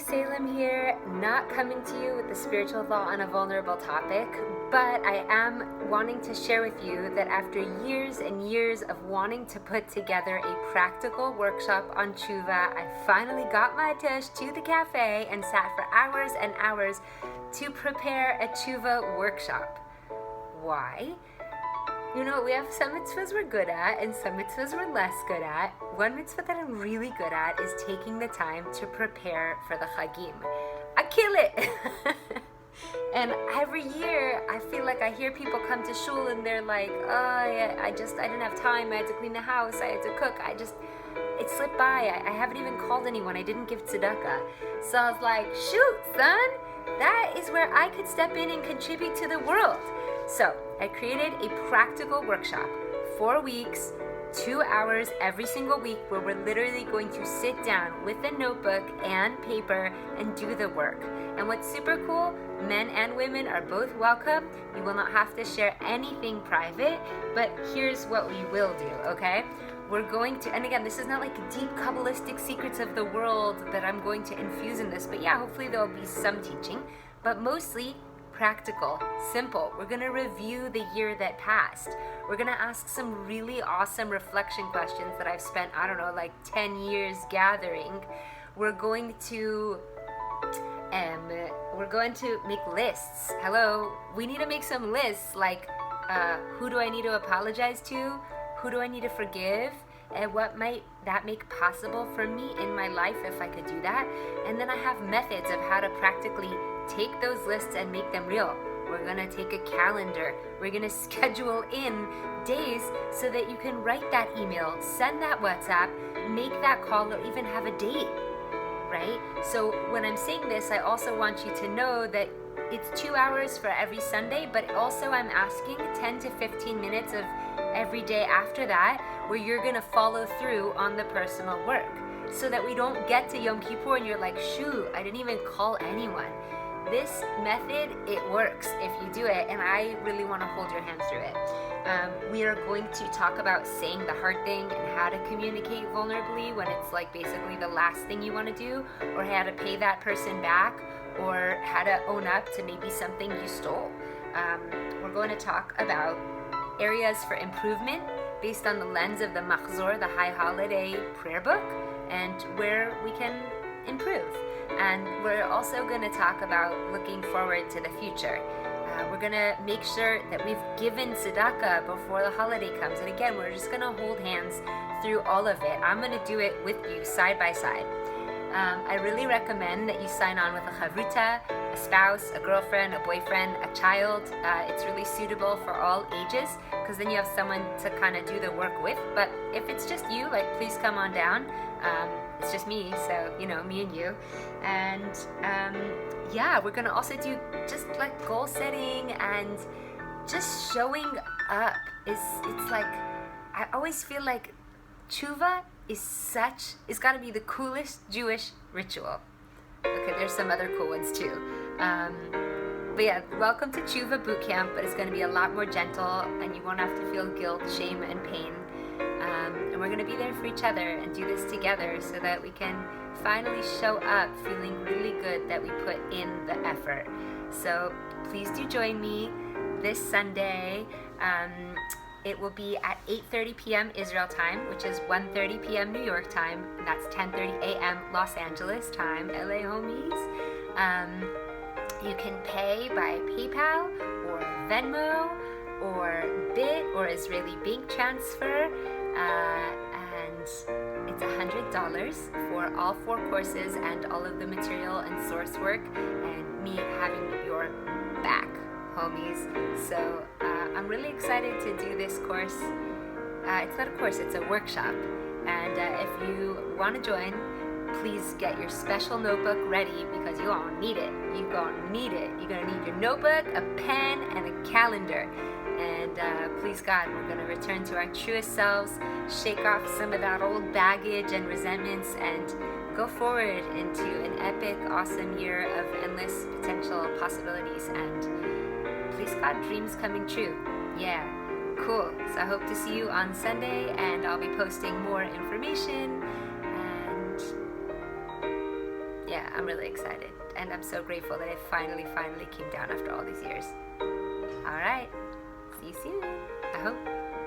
Salem here, not coming to you with a spiritual thought on a vulnerable topic, but I am wanting to share with you that after years and years of wanting to put together a practical workshop on Tshuva, I finally got my tush to the cafe and sat for hours and hours to prepare a Tshuva workshop. Why? You know, we have some mitzvahs we're good at and some mitzvahs we're less good at. One mitzvah that I'm really good at is taking the time to prepare for the Chagim. I kill it! And every year, I feel like I hear people come to shul and they're like, I didn't have time, I had to clean the house, I had to cook, it slipped by, I haven't even called anyone, I didn't give tzedakah. So I was like, shoot, son, that is where I could step in and contribute to the world. So I created a practical workshop, 4 weeks, 2 hours every single week, where we're literally going to sit down with a notebook and paper and do the work. And what's super cool, men and women are both welcome. You will not have to share anything private, but here's what we will do, okay? We're going to, and again, this is not like deep Kabbalistic secrets of the world that I'm going to infuse in this, but yeah, hopefully there'll be some teaching, but mostly practical, simple. We're going to review the year that passed. We're going to ask some really awesome reflection questions that I've spent, like 10 years gathering. We're going to make lists. Hello, we need to make some lists, like who do I need to apologize to? Who do I need to forgive? And what might that make possible for me in my life if I could do that? And then I have methods of how to practically take those lists and make them real. We're gonna take a calendar. We're gonna schedule in days so that you can write that email, send that WhatsApp, make that call, or even have a date, right? So when I'm saying this, I also want you to know that it's 2 hours for every Sunday, but also I'm asking 10 to 15 minutes of every day after that where you're gonna follow through on the personal work, so that we don't get to Yom Kippur and you're like, shoot, I didn't even call anyone. This method, it works if you do it, and I really want to hold your hand through it. We are going to talk about saying the hard thing and how to communicate vulnerably when it's like basically the last thing you want to do, or how to pay that person back, or how to own up to maybe something you stole. We're going to talk about areas for improvement based on the lens of the Machzor, the High Holiday prayer book, and where we can improve. And we're also going to talk about looking forward to the future. We're going to make sure that we've given tzedakah before the holiday comes. And again, we're just going to hold hands through all of it. I'm going to do it with you side by side. I really recommend that you sign on with a chavruta, a spouse, a girlfriend, a boyfriend, a child. It's really suitable for all ages, because then you have someone to kind of do the work with. But if it's just you, please come on down. It's just me, so, me and you. And we're going to also do just goal setting and just showing up. It's like, I always feel like Tshuva it's got to be the coolest Jewish ritual. Okay, there's some other cool ones too. But yeah, welcome to Tshuva Boot Camp, but it's going to be a lot more gentle, and you won't have to feel guilt, shame, and pain. And we're going to be there for each other and do this together so that we can finally show up feeling really good that we put in the effort. So please do join me this Sunday. It will be at 8:30 p.m. Israel time, which is 1:30 p.m. New York time, and that's 10:30 a.m. Los Angeles time, LA homies. You can pay by PayPal or Venmo or Bit or Israeli bank transfer, and it's $100 for all 4 courses and all of the material and source work, and me having your back, homies. So I'm really excited to do this course. It's not a course, it's a workshop. And if you want to join, please get your special notebook ready, because you're gonna need it. You're gonna need your notebook, a pen, and a calendar. And please God, we're gonna return to our truest selves, shake off some of that old baggage and resentments, and go forward into an epic, awesome year of endless potential possibilities. And please God, dreams coming true. Yeah, cool. So I hope to see you on Sunday, and I'll be posting more information. And yeah, I'm really excited. And I'm so grateful that it finally came down after all these years. All right. See you soon. I hope.